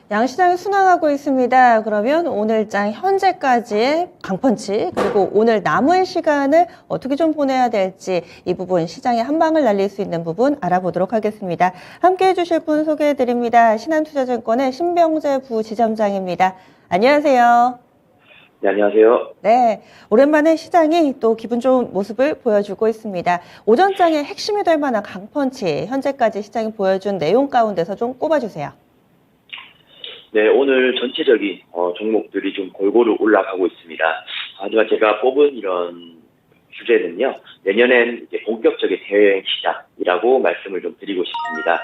양시장이 순항하고 있습니다. 그러면 오늘장 현재까지의 강펀치 그리고 오늘 남은 시간을 어떻게 좀 보내야 될지 이 부분 시장에 한 방을 날릴 수 있는 부분 알아보도록 하겠습니다. 함께해 주실 분 소개해 드립니다. 신한투자증권의 신병재 부지점장입니다. 안녕하세요. 네, 안녕하세요. 네, 오랜만에 시장이 또 기분 좋은 모습을 보여주고 있습니다. 오전장의 핵심이 될 만한 강펀치 현재까지 시장이 보여준 내용 가운데서 좀 꼽아주세요. 네, 오늘 전체적인 종목들이 좀 골고루 올라가고 있습니다. 하지만 제가 뽑은 이런 주제는요, 내년엔 이제 본격적인 해외여행 시장이라고 말씀을 좀 드리고 싶습니다.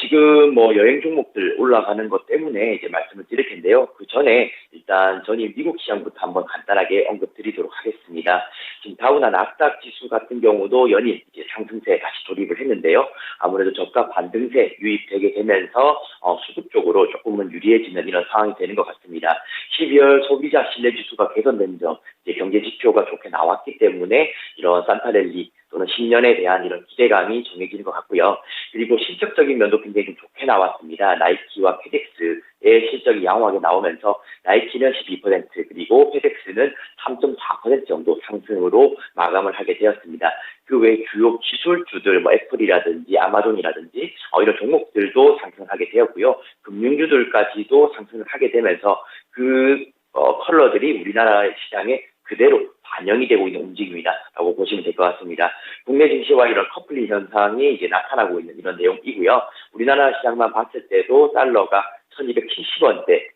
지금 여행 종목들 올라가는 것 때문에 이제 말씀을 드릴 텐데요. 그 전에 일단 전일 미국 시장부터 한번 간단하게 언급드리도록 하겠습니다. 지금 다우나 나스닥 지수 같은 경우도 연일 이제 상승세에 다시 돌입을 했는데요. 아무래도 저가 반등세 유입되게 되면서 수급 쪽으로 조금은 유리해지는 이런 상황이 되는 것 같습니다. 12월 소비자 신뢰 지수가 개선된 점, 이제 경제 지표가 좋게 나왔기 때문에 이런 산타랠리 또는 신년에 대한 이런 기대감이 정해지는 것 같고요. 그리고 실적적인 면도 굉장히 좀 좋게 나왔습니다. 나이키와 페덱스의 실적이 양호하게 나오면서 나이키는 12% 그리고 페덱스는 3.4% 정도 상승으로 마감을 하게 되었습니다. 그 외 주요 기술주들 애플이라든지 아마존이라든지 이런 종목들도 상승하게 되었고요. 금융주들까지도 상승을 하게 되면서 그 컬러들이 우리나라 시장에 그대로 반영이 되고 있는 움직임이다라고 보시면 될 것 같습니다. 국내 증시와 이런 커플링 현상이 이제 나타나고 있는 이런 내용이고요. 우리나라 시장만 봤을 때도 달러가 1270원대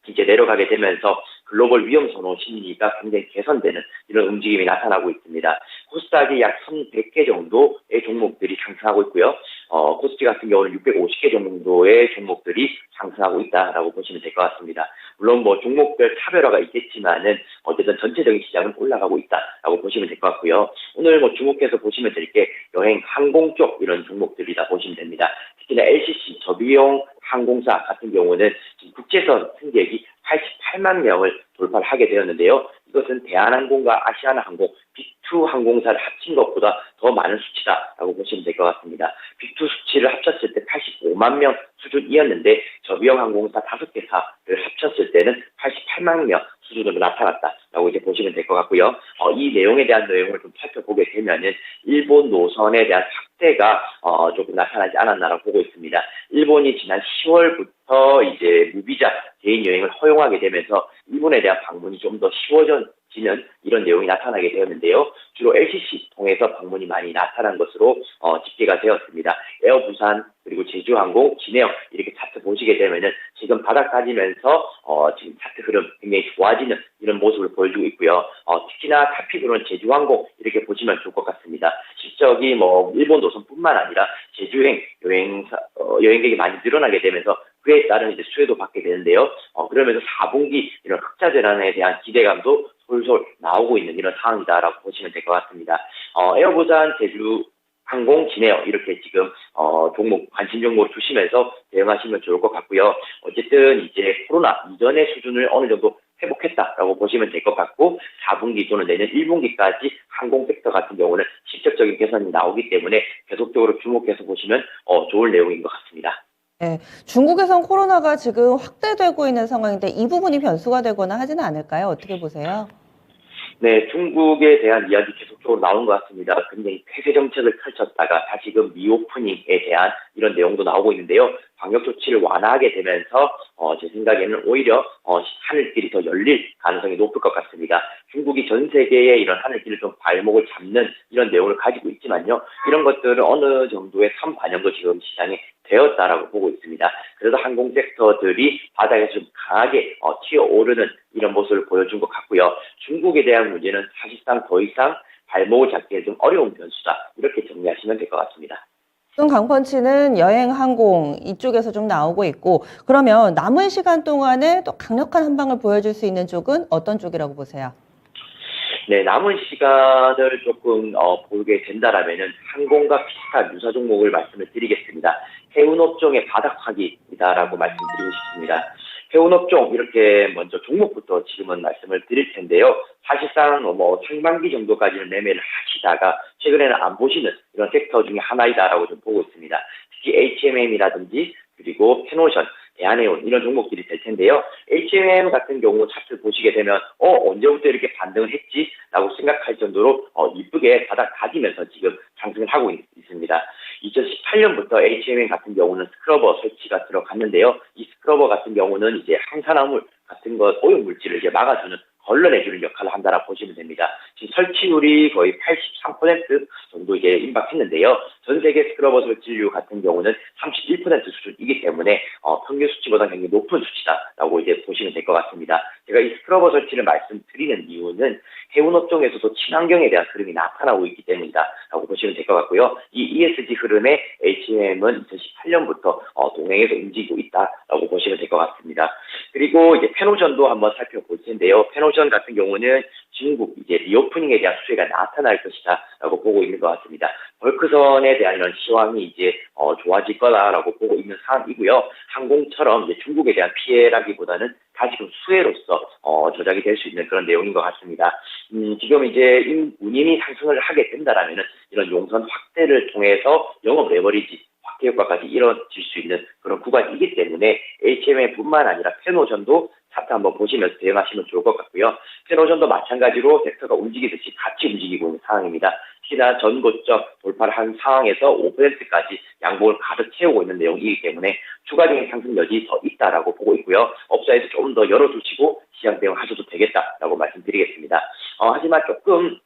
이제 내려가게 되면서 글로벌 위험 선호 심리가 굉장히 개선되는 이런 움직임이 나타나고 있습니다. 코스닥이 약 1100개 정도의 종목들이 상승하고 있고요. 코스피 같은 경우는 650개 정도의 종목들이 상승하고 있다라고 보시면 될 것 같습니다. 물론 종목별 차별화가 있겠지만은 어쨌든 전체적인 시장은 올라가고 있다라고 보시면 될 것 같고요. 오늘 주목해서 보시면 될 게 여행 항공 쪽 이런 종목들이다 보시면 됩니다. 특히나 LCC 저비용 항공사 같은 경우는 지금 국제선 승객이 88만 명을 돌파를 하게 되었는데요. 이것은 대한항공과 아시아나항공, 빅2 항공사를 합친 것보다 더 많은 수치다라고 보시면 될 것 같습니다. 빅2 수치를 합쳤을 때 85만 명 수준이었는데 저비용 항공사 5개사를 합쳤을 때는 88만 명 수준으로 나타났다라고 이제 보시면 될 것 같고요. 이 내용에 대한 내용을 좀 살펴보게 되면은 일본 노선에 대한 확대가 조금 나타나지 않았나라고 보고 있습니다. 일본이 지난 10월부터 이제 무비자 개인 여행을 허용하게 되면서 일본에 대한 방문이 좀 더 쉬워지는 이런 내용이 나타나게 되었는데요. 주로 LCC 통해서 방문이 많이 나타난 것으로 집계가 되었습니다. 에어 부산 그리고 제주항공, 진해역 이렇게 차트 보시게 되면은 지금 바닥 다지면서 지금 차트 흐름 굉장히 좋아지는 이런 모습을 보여주고 있고요. 특히나 타픽으로는 제주항공 이렇게 보시면 좋을 것 같습니다. 실적이 일본 노선뿐만 아니라 제주행 여행객이 많이 늘어나게 되면서 그에 따른 이제 수혜도 받게 되는데요. 그러면서 4분기 이런 흑자 재난에 대한 기대감도 솔솔 나오고 있는 이런 상황이다라고 보시면 될 것 같습니다. 에어부산, 제주 항공, 진해역 이렇게 지금 종목 관심 종목을 두시면서 대응하시면 좋을 것 같고요. 어쨌든 이제 코로나 이전의 수준을 어느 정도 회복했다라고 보시면 될 것 같고 4분기 또는 내년 1분기까지 항공 섹터 같은 경우는 실적적인 개선이 나오기 때문에 계속적으로 주목해서 보시면 좋을 내용인 것 같습니다. 네, 중국에선 코로나가 지금 확대되고 있는 상황인데 이 부분이 변수가 되거나 하지는 않을까요? 어떻게 보세요? 네, 중국에 대한 이야기 계속적으로 나온 것 같습니다. 굉장히 폐쇄 정책을 펼쳤다가 다시금 리오프닝에 대한 이런 내용도 나오고 있는데요. 방역 조치를 완화하게 되면서 제 생각에는 오히려 하늘길이 더 열릴 가능성이 높을 것 같습니다. 중국이 전 세계의 이런 하늘길을 좀 발목을 잡는 이런 내용을 가지고 있지만요. 이런 것들은 어느 정도의 선반영도 지금 시장에 되었다라고 보고 있습니다. 그래서 항공 섹터들이 바닥에서 좀 강하게 튀어오르는 이런 모습을 보여준 것 같고요. 중국에 대한 문제는 사실상 더 이상 발목을 잡기에 좀 어려운 변수다. 이렇게 정리하시면 될 것 같습니다. 지금 강펀치는 여행, 항공 이쪽에서 좀 나오고 있고 그러면 남은 시간 동안에 또 강력한 한 방을 보여줄 수 있는 쪽은 어떤 쪽이라고 보세요? 네, 남은 시간을 조금 보게 된다라면은 항공과 비슷한 유사 종목을 말씀을 드리겠습니다. 해운업종의 바닥하기이다라고 말씀드리고 싶습니다. 해운업종 이렇게 먼저 종목부터 지금은 말씀을 드릴 텐데요. 사실상 상반기 정도까지는 매매를 하시다가 최근에는 안 보시는 이런 섹터 중에 하나이다라고 좀 보고 있습니다. 특히 HMM이라든지 그리고 페노션 대안해온 이런 종목들이 될 텐데요. HMM 같은 경우 차트 보시게 되면 언제부터 이렇게 반등을 했지? 라고 생각할 정도로 이쁘게 바닥 다지면서 지금 상승을 하고 있습니다. 2018년부터 HMM 같은 경우는 스크러버 설치가 들어갔는데요. 이 스크러버 같은 경우는 이제 항산화물 같은 것, 오염 물질을 이제 막아주는 걸러내주는 역할을 한다라고 보시면 됩니다. 지금 설치율이 거의 83% 정도 이제 임박했는데요. 전 세계 스크러버 설치율 같은 경우는 31% 수준이기 때문에 평균 수치보다 굉장히 높은 수치다라고 이제 보시면 될 것 같습니다. 제가 이 스크러버 설치를 말씀드리는 이유는 해운업종에서도 친환경에 대한 흐름이 나타나고 있기 때문이다라고 보시면 될 것 같고요. 이 ESG 흐름에 HM은 2018년부터 동행해서 움직이고 있다라고 보시면 될 것 같습니다. 그리고 이제 페노전도 한번 살펴볼 텐데요. 페노전 같은 경우는 중국 이제 리오프닝에 대한 수혜가 나타날 것이다라고 보고 있는 것 같습니다. 벌크선에 대한 이런 시황이 이제 좋아질 거다라고 보고 있는 상황이고요. 항공처럼 이제 중국에 대한 피해라기보다는 다시금 수혜로서 조작이 될 수 있는 그런 내용인 것 같습니다. 지금 이제 운임이 상승을 하게 된다라면은 이런 용선 확대를 통해서 영업 레버리지 확대 효과까지 이뤄질 수 있는 그런 구간이기 때문에 HMM뿐만 아니라 페노전도 차트 한번 보시면서 대응하시면 좋을 것 같고요. 페노전도 마찬가지로 섹터가 움직이듯이 같이 움직이고 있는 상황입니다. 특히나 전고점 돌파를 한 상황에서 5%까지 양봉을 가득 채우고 있는 내용이기 때문에 추가적인 상승 여지 더 있다라고 보고 있고요. 업사에서 조금 더 열어두시고 시장 대응하셔도 되겠다라고 말씀드리겠습니다. 하지만 조금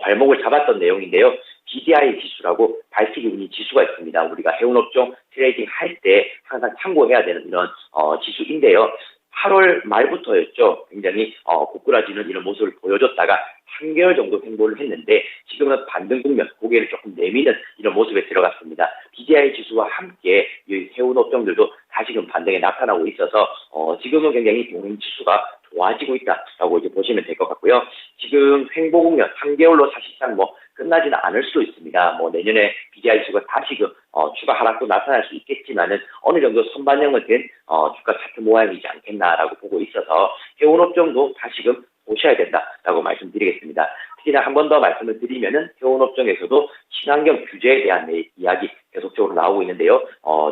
발목을 잡았던 내용인데요. BDI 지수라고 발식이 운이 지수가 있습니다. 우리가 해운업종 트레이딩 할 때 항상 참고해야 되는 이런 지수인데요. 8월 말부터였죠. 굉장히 고꾸라지는 이런 모습을 보여줬다가 3개월 정도 횡보를 했는데 지금은 반등 국면, 고개를 조금 내미는 이런 모습에 들어갔습니다. BDI 지수와 함께 이 해운업종들도 다시금 반등에 나타나고 있어서 지금은 굉장히 동행 지수가 좋아지고 있다라고 이제 보시면 될 것 같고요. 지금 횡보 국면 3개월로 사실상 끝나지는 않을 수도 있습니다. 내년에 BDI 지수가 다시금 추가 하락도 나타날 수 있겠지만은 어느 정도 선반영은 된 주가 차트 모양이지 않겠나라고 보고 있어서 해운업종도 다시금 보셔야 된다라고 말씀드리겠습니다. 특히나 한 번 더 말씀을 드리면은 해운업종에서도 친환경 규제에 대한 이야기 계속적으로 나오고 있는데요.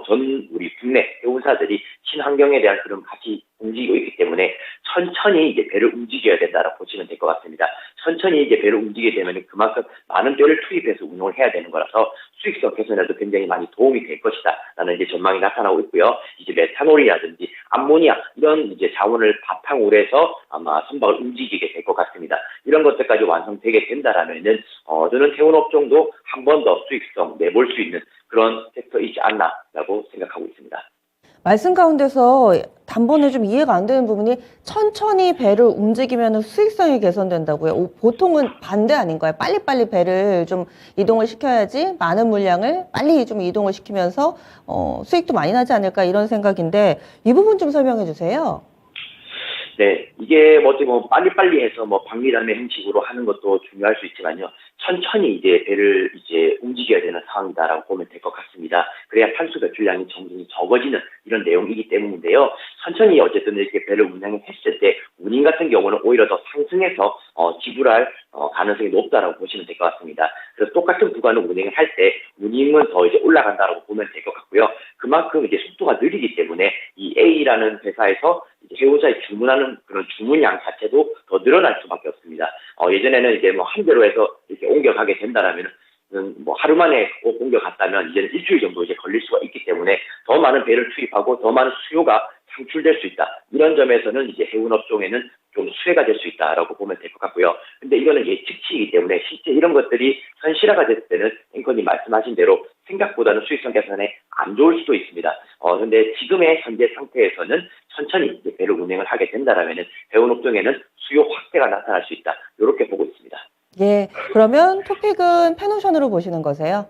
전 우리 국내 해운사들이 친환경에 대한 흐름 같이 움직이고 있기 때문에 천천히 이제 배를 움직여야 된다라고 보시면 될 것 같습니다. 천천히 이제 배를 움직이게 되면 그만큼 많은 배를 투입해서 운용을 해야 되는 거라서 수익성 개선에도 굉장히 많이 도움이 될 것이다라는 이제 전망이 나타나고 있고요. 이제 메탄올이라든지 암모니아 이런 이제 자원을 바탕으로 해서 아마 선박을 움직이게 될 것 같습니다. 이런 것들까지 완성되게 된다라면은 저는 해운업종도 한 번 더 수익성 내볼 수 있는 그런 섹터이지 않나라고 생각하고 있습니다. 말씀 가운데서 단번에 좀 이해가 안 되는 부분이 천천히 배를 움직이면 수익성이 개선된다고요. 보통은 반대 아닌가요? 빨리빨리 배를 좀 이동을 시켜야지 많은 물량을 빨리 좀 이동을 시키면서 수익도 많이 나지 않을까 이런 생각인데 이 부분 좀 설명해 주세요. 네, 이게 어떻게 보면 빨리빨리 해서 박리담의 형식으로 하는 것도 중요할 수 있지만요. 천천히 이제 배를 이제 움직여야 되는 상황이다라고 보면 될 것 같습니다. 그래야 탄소 배출량이 점점 적어지는 이런 내용이기 때문인데요. 천천히 어쨌든 이렇게 배를 운행했을 때 운임 같은 경우는 오히려 더 상승해서 지불할 가능성이 높다라고 보시면 될 것 같습니다. 그래서 똑같은 구간을 운행을 할 때 운임은 더 이제 올라간다라고 보면 될 것 같고요. 그만큼 이제 속도가 느리기 때문에 이 A라는 회사에서 이제 해운사에 주문하는 그런 주문량 자체도 더 늘어날 수밖에 없습니다. 예전에는 이제 한 대로 해서 이렇게 옮겨가게 된다라면 하루 만에 꼭 옮겨갔다면 이제는 일주일 정도 이제 걸릴 수가 있기 때문에 더 많은 배를 투입하고 더 많은 수요가 창출될 수 있다. 이런 점에서는 이제 해운업종에는 좀 수혜가 될 수 있다라고 보면 될 것 같고요. 근데 이거는 예측치이기 때문에 실제 이런 것들이 현실화가 됐을 때는 앵커님 말씀하신 대로 생각보다는 수익성 개선에 안 좋을 수도 있습니다. 근데 지금의 현재 상태에서는 천천히 이제 배를 운행을 하게 된다라면은 해운업종에는 수요 확대가 나타날 수 있다. 이렇게 보고 있습니다. 예, 그러면 토픽은 페노션으로 보시는 거세요?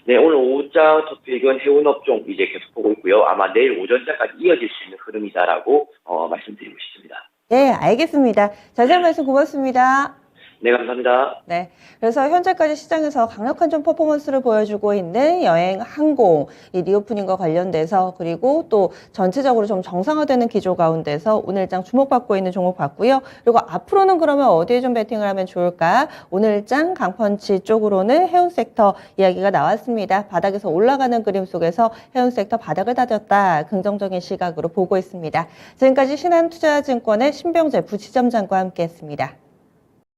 네, 오늘 오후장 토픽은 해운업종 이제 계속 보고 있고요. 아마 내일 오전장까지 이어질 수 있는 흐름이다라고 말씀드리고 싶습니다. 예, 알겠습니다. 자세한 말씀 고맙습니다. 네, 감사합니다. 네. 그래서 현재까지 시장에서 강력한 좀 퍼포먼스를 보여주고 있는 여행, 항공, 이 리오프닝과 관련돼서 그리고 또 전체적으로 좀 정상화되는 기조 가운데서 오늘장 주목받고 있는 종목 봤고요. 그리고 앞으로는 그러면 어디에 좀 베팅을 하면 좋을까? 오늘장 강펀치 쪽으로는 해운 섹터 이야기가 나왔습니다. 바닥에서 올라가는 그림 속에서 해운 섹터 바닥을 다졌다. 긍정적인 시각으로 보고 있습니다. 지금까지 신한투자증권의 신병재 부지점장과 함께했습니다.